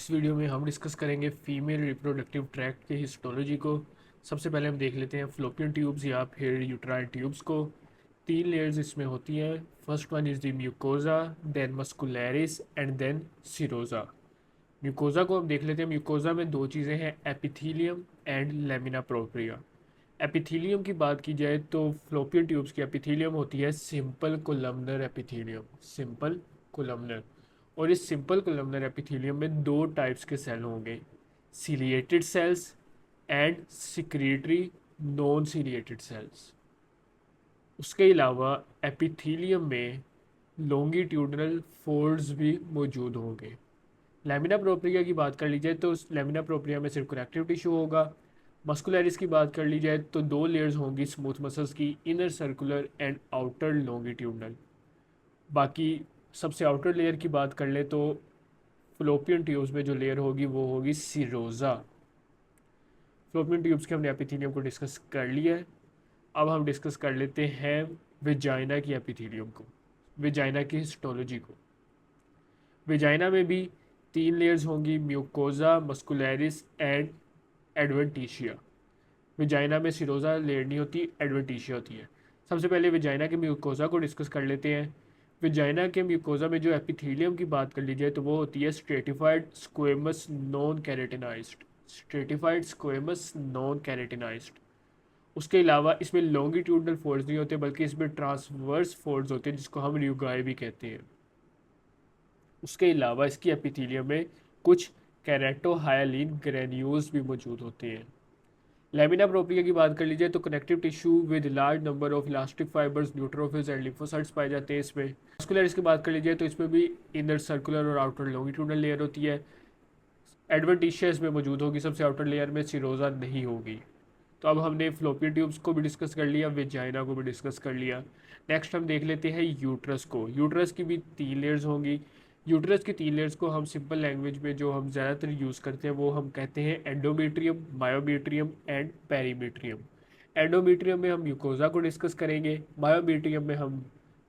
इस वीडियो में हम डिस्कस करेंगे फीमेल रिप्रोडक्टिव ट्रैक्ट के हिस्टोलॉजी को। सबसे पहले हम देख लेते हैं फ्लोपियन ट्यूब्स या फिर यूट्राइन ट्यूब्स को। 3 लेयर्स इसमें होती हैं। First one is the mucosa, then muscularis and then serosa. Mucosa को हम देख लेते हैं। म्यूकोजा में दो चीज़ें हैं, epithelium and lamina propria. Epithelium की बात की जाए तो फ्लोपियन ट्यूब्स की एपिथीलियम होती है simple columnar epithelium, simple columnar. और इस सिंपल कोलमनर एपिथीलियम में दो टाइप्स के सेल होंगे, ciliated cells and secretory non ciliated cells. उसके अलावा एपिथीलियम में लॉन्गिट्यूडनल फोल्ड्स भी मौजूद होंगे। लैमिना प्रोप्रिया की बात कर ली जाए तो लैमिना प्रोप्रिया में सिर्फ कनेक्टिव टिश्यू होगा। मस्कुलरिस की बात कर ली जाए तो दो लेयर्स होंगी स्मूथ मसल्स की, inner circular and outer longitudinal. बाकी सबसे आउटर लेयर की बात कर ले तो फ्लोपियन ट्यूब्स में जो लेयर होगी वो होगी सिरोजा। फ्लोपियन ट्यूब्स के हमने एपिथीलियम को डिस्कस कर लिया है। अब हम डिस्कस कर लेते हैं विजाइना की एपिथीलियम को, विजाइना की हिस्टोलॉजी को। विजाइना में भी 3 लेयर्स होंगी, mucosa, muscularis and adventitia. Vagina में सिरोजा लेयर नहीं होती, एडवेंटिशिया होती है। सबसे पहले विजाइना के म्यूकोजा को डिस्कस कर लेते हैं। विजाइना के म्यूकोजा में जो एपिथीलियम की बात कर ली जाए तो वो होती है stratified squamous non keratinised, stratified squamous non keratinised. उसके अलावा इसमें लॉन्गिट्यूडनल फोल्ड्स नहीं होते बल्कि इसमें ट्रांसवर्स फोल्ड्स होते हैं जिसको हम र्यूगाई भी कहते हैं। उसके अलावा इसकी एपिथीलियम में कुछ कैरेटोहायलिन ग्रेन्यूल्स भी मौजूद होते हैं। लैमिना प्रोप्रिया की बात कर लीजिए तो connective tissue with large number of elastic fibres, neutrophils and lymphocytes पाए जाते हैं इसमें। मस्कुलरिस की बात कर लीजिए तो इसमें भी इनर सर्कुलर और आउटर लॉन्गिट्यूडनल लेयर होती है। एडवेंटिशिया इसमें मौजूद होगी, सबसे आउटर लेयर में सिरोजा नहीं होगी। तो अब हमने फ्लोपियन ट्यूब्स को भी डिस्कस कर लिया, वेजाइना को भी डिस्कस कर लिया। नेक्स्ट हम देख लेते हैं यूट्रस को। यूट्रस की भी 3 लेयर्स होंगी। यूट्रस की 3 लेयर्स को हम सिंपल लैंग्वेज में जो हम ज़्यादातर यूज़ करते हैं वो हम कहते हैं endometrium, myometrium and perimetrium. Endometrium में हम म्यूकोजा को डिस्कस करेंगे, मायोमेट्रियम में हम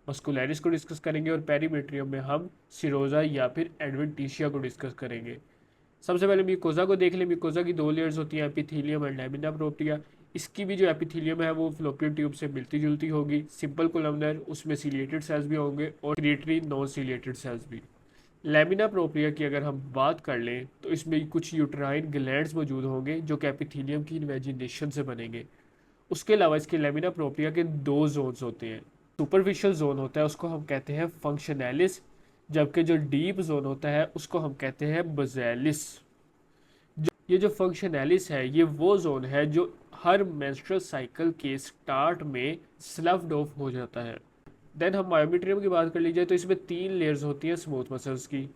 मस्कुलरिस को डिस्कस करेंगे और पेरीमेट्रियम में हम सिरोजा या फिर एडवेंटिशिया को डिस्कस करेंगे। सबसे पहले म्यूकोजा को देख लें। म्यूकोजा की 2 लेयर्स होती हैं, एपिथीलियम एंड लैमिना प्रोप्रिया। इसकी भी जो एपिथीलियम है वो फ्लोपियन ट्यूब से मिलती जुलती होगी, सिंपल कोलमनर, उसमें सीलिएटेड सेल्स भी होंगे और क्रिएटरी नॉन सीलिएटेड सेल्स भी। लैमिना प्रोप्रिया की अगर हम बात कर लें तो इसमें कुछ यूट्राइन ग्लैंड्स मौजूद होंगे जो कि एपिथीलियम की इन्वेजिनेशन से बनेंगे। उसके अलावा इसके लैमिना प्रोप्रिया के 2 जोन्स होते हैं। सुपरफिशियल जोन होता है उसको हम कहते हैं फंक्शनैलिस, जबकि जो डीप जोन होता है उसको हम कहते हैं बजैलिस। ये जो फंक्शनैलिस है ये वो जोन है जो हर मेंस्ट्रुअल साइकिल के स्टार्ट में स्लफ्ड ऑफ हो जाता है। देन हम मायोमेट्रियम की बात कर लीजिए तो इसमें 3 लेयर्स होती हैं स्मूथ मसल्स की।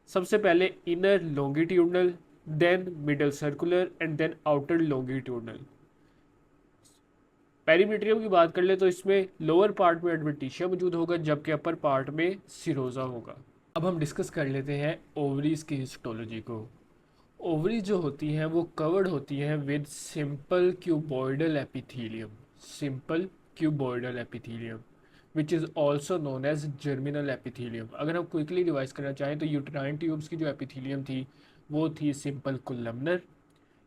सबसे पहले inner longitudinal, then middle circular and then outer longitudinal. Perimetrium की बात कर ले तो इसमें लोअर पार्ट में एडवेंटिशिया मौजूद होगा जबकि अपर पार्ट में सिरोजा होगा। अब हम डिस्कस कर लेते हैं ओवरीज की हिस्टोलॉजी को। ओवरीज जो होती हैं वो कवर्ड होती हैं with simple cuboidal epithelium, simple cuboidal epithelium which is also known as germinal epithelium. अगर हम क्विकली रिवाइज करना चाहें तो यूट्राइन ट्यूब्स की जो एपिथीलियम थी वो थी सिंपल कोलमनर।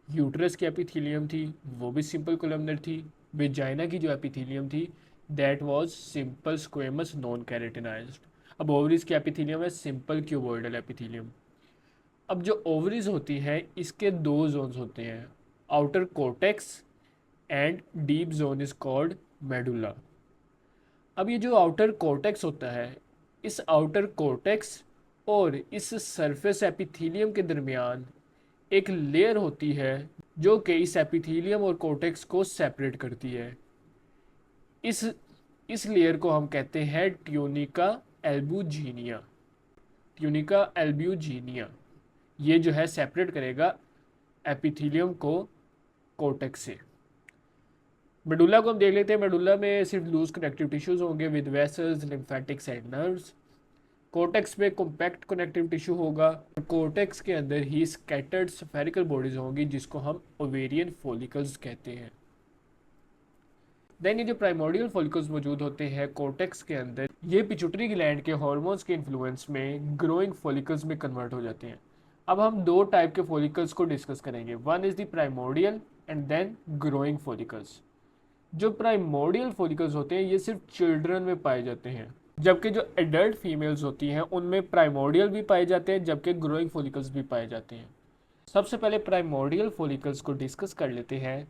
यूट्रस की एपिथीलियम थी वो भी सिंपल कोलमनर थी। वेजाइना की जो एपिथीलियम थी that was simple squamous non keratinised. अब ओवरीज की एपिथीलियम है सिंपल क्यूबॉइडल एपिथीलियम। अब जो ओवरीज होती है इसके 2 जोन्स होते हैं, outer cortex and deep zone is called medulla. अब ये जो आउटर कोर्टेक्स होता है, इस आउटर कोर्टेक्स और इस सरफेस एपिथीलियम के दरमियान एक लेयर होती है जो कि इस एपिथीलियम और कोर्टेक्स को सेपरेट करती है। इस इस लेयर को हम कहते हैं ट्यूनिका एल्ब्यूजिनिया, ट्यूनिका एल्ब्यूजिनिया। ये जो है सेपरेट करेगा एपिथीलियम को कोर्टेक्स से। मेडुला को हम देख लेते हैं। मेडुला में सिर्फ लूज कनेक्टिव टिश्यूज होंगे with vessels, lymphatics and nerves. Cortex में कॉम्पैक्ट कनेक्टिव टिश्यू होगा। कोर्टेक्स के अंदर ही स्कैटर्ड स्फेरिकल बॉडीज होंगी जिसको हम ओवेरियन फॉलिकल्स कहते हैं। देन ये जो प्राइमोर्डियल फॉलिकल्स मौजूद होते हैं कोर्टेक्स के अंदर, ये पिट्यूटरी ग्लैंड के हार्मोन्स के इन्फ्लुएंस में ग्रोइंग फॉलिकल्स में कन्वर्ट हो जाते हैं। अब हम दो टाइप के फॉलिकल्स को डिस्कस करेंगे, one is the primordial and then growing follicles. जो प्राइमोर्डियल फॉलिकल्स होते हैं ये सिर्फ चिल्ड्रन में पाए जाते हैं, जबकि जो एडल्ट फीमेल्स होती हैं उनमें प्राइमोर्डियल भी पाए जाते हैं जबकि ग्रोइंग फॉलिकल्स भी पाए जाते हैं। सबसे पहले प्राइमोर्डियल फॉलिकल्स को डिस्कस कर लेते हैं।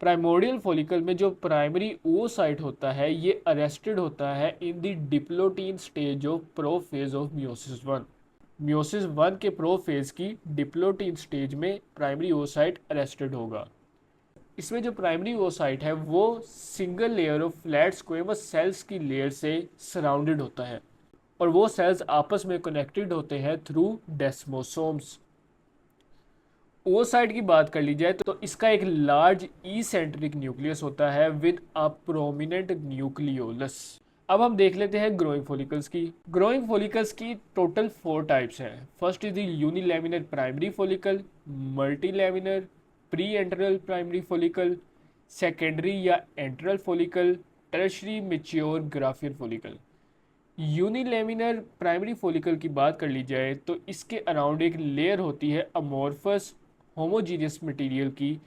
प्राइमोर्डियल फॉलिकल में जो प्राइमरी oocyte होता है ये अरेस्टेड होता है in the diplotene stage of prophase of meiosis one. Meiosis one के प्रोफेज की डिप्लोटीन स्टेज में प्राइमरी oocyte अरेस्टेड होगा। इसमें जो प्राइमरी oocyte है वो single layer of flat squamous cells की लेयर से सराउंडेड होता है और वो सेल्स आपस में कनेक्टेड होते हैं थ्रू डेस्मोसोम्स। oocyte की बात कर ली जाए तो इसका एक लार्ज ई-सेंट्रिक न्यूक्लियस होता है विद अ प्रोमिनेंट न्यूक्लियोलस। अब हम देख लेते हैं ग्रोइंग फॉलिकल्स की। ग्रोइंग फॉलिकल्स की टोटल 4 टाइप्स हैं। First is the unilaminar primary follicle, multilaminar pre antral primary follicle, secondary या antral follicle, tertiary mature graafian follicle. Unilaminar primary follicle की बात कर ली जाए तो इसके अराउंड एक लेयर होती है अमोर्फस होमोजीनियस मटेरियल की,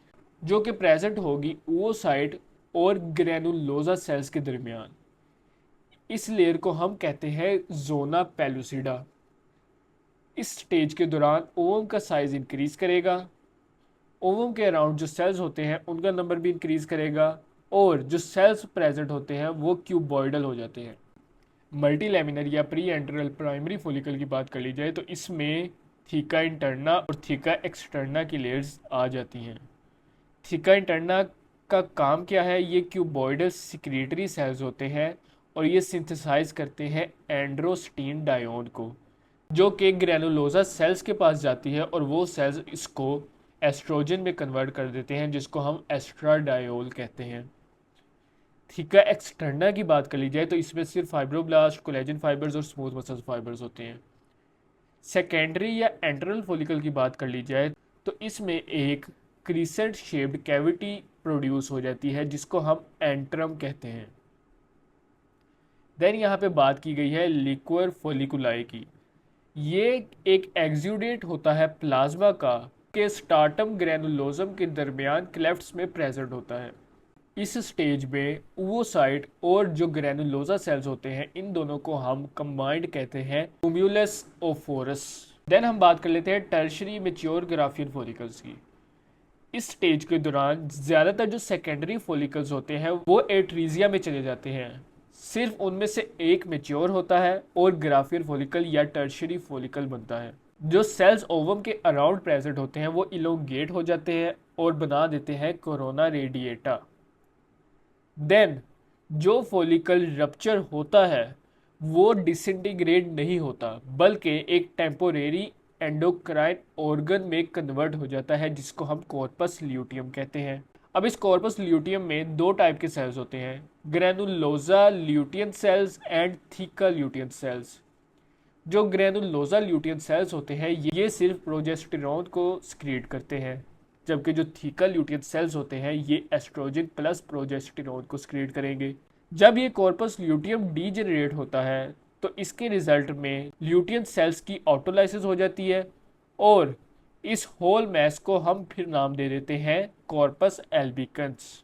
जो कि प्रेजेंट होगी oocyte और ग्रेनुलोजा सेल्स के दरमियान। इस लेयर को हम कहते हैं जोना पेलुसिडा। इस स्टेज के दौरान ओवम का साइज इंक्रीज करेगा, ओवम के अराउंड जो सेल्स होते हैं उनका नंबर भी इंक्रीज करेगा और जो सेल्स प्रेजेंट होते हैं वो क्यूबॉइडल हो जाते हैं। मल्टी लेमिनर या प्री एंट्रल प्राइमरी फॉलिकल की बात कर ली जाए तो इसमें थीका इंटरना और थीका एक्सटर्ना की लेयर्स आ जाती हैं। थीका इंटरना का काम क्या है, ये क्यूबॉइडल सिक्रेटरी सेल्स होते हैं और ये सिंथेसाइज करते हैं एंड्रोस्टीन डायोन को, जो कि ग्रेनुलोजा सेल्स के पास जाती है और वो सेल्स इसको एस्ट्रोजन में कन्वर्ट कर देते हैं जिसको हम एस्ट्राडायोल कहते हैं। थीका एक्सटर्ना की बात कर ली जाए तो इसमें सिर्फ फाइब्रोब्लास्ट, कोलेजन फाइबर्स और स्मूथ मसल फाइबर्स होते हैं। सेकेंडरी या एंट्रल फॉलिकल की बात कर ली जाए तो इसमें एक क्रीसेंट शेप्ड कैविटी प्रोड्यूस हो जाती है जिसको हम एंट्रम कहते हैं। देन यहाँ पे बात की गई है लिक्वर फॉलिकुलाई की। ये एक एक्सुडेट होता है प्लाज्मा का के स्टार्टम ग्रेनुलोजम के दरमियान क्लेफ्ट्स में प्रेजेंट होता है। इस स्टेज में oocyte और जो ग्रेनुलोजा सेल्स होते हैं इन दोनों को हम कंबाइंड कहते हैं क्यूमुलस ओफोरस। देन हम बात कर लेते हैं टर्शरी मैच्योर ग्राफियर फॉलिकल्स की। इस स्टेज के दौरान ज़्यादातर जो सेकेंडरी फॉलिकल्स होते हैं वो एट्रीजिया में चले जाते हैं, सिर्फ उनमें से एक मैच्योर होता है और ग्राफियर फॉलिकल या टर्शरी फॉलिकल बनता है। जो सेल्स ओवम के अराउंड प्रेजेंट होते हैं वो इलोंगेट हो जाते हैं और बना देते हैं कोरोना रेडिएटा। देन जो फॉलिकल रप्चर होता है वो डिसइंटीग्रेट नहीं होता बल्कि एक टेम्पोरेरी एंडोक्राइन ऑर्गन में कन्वर्ट हो जाता है जिसको हम कॉर्पस ल्यूटियम कहते हैं। अब इस कॉर्पस ल्यूटियम में दो टाइप के सेल्स होते हैं, ग्रेनुलोजा Lutyens sales and theca Lutyens sales. जो ग्रेनुलोजा ल्यूटियन सेल्स होते हैं ये सिर्फ प्रोजेस्टेरॉन को सिक्रीट करते हैं, जबकि जो थीका ल्यूटियन सेल्स होते हैं ये एस्ट्रोजन प्लस प्रोजेस्टेरॉन को सिक्रीट करेंगे। जब ये कॉर्पस ल्यूटियम डीजेनरेट होता है तो इसके रिजल्ट में ल्यूटियन सेल्स की ऑटोलाइसिस हो जाती है और इस होल मैस को हम फिर नाम दे देते हैं कॉर्पस एल्बिकन्स।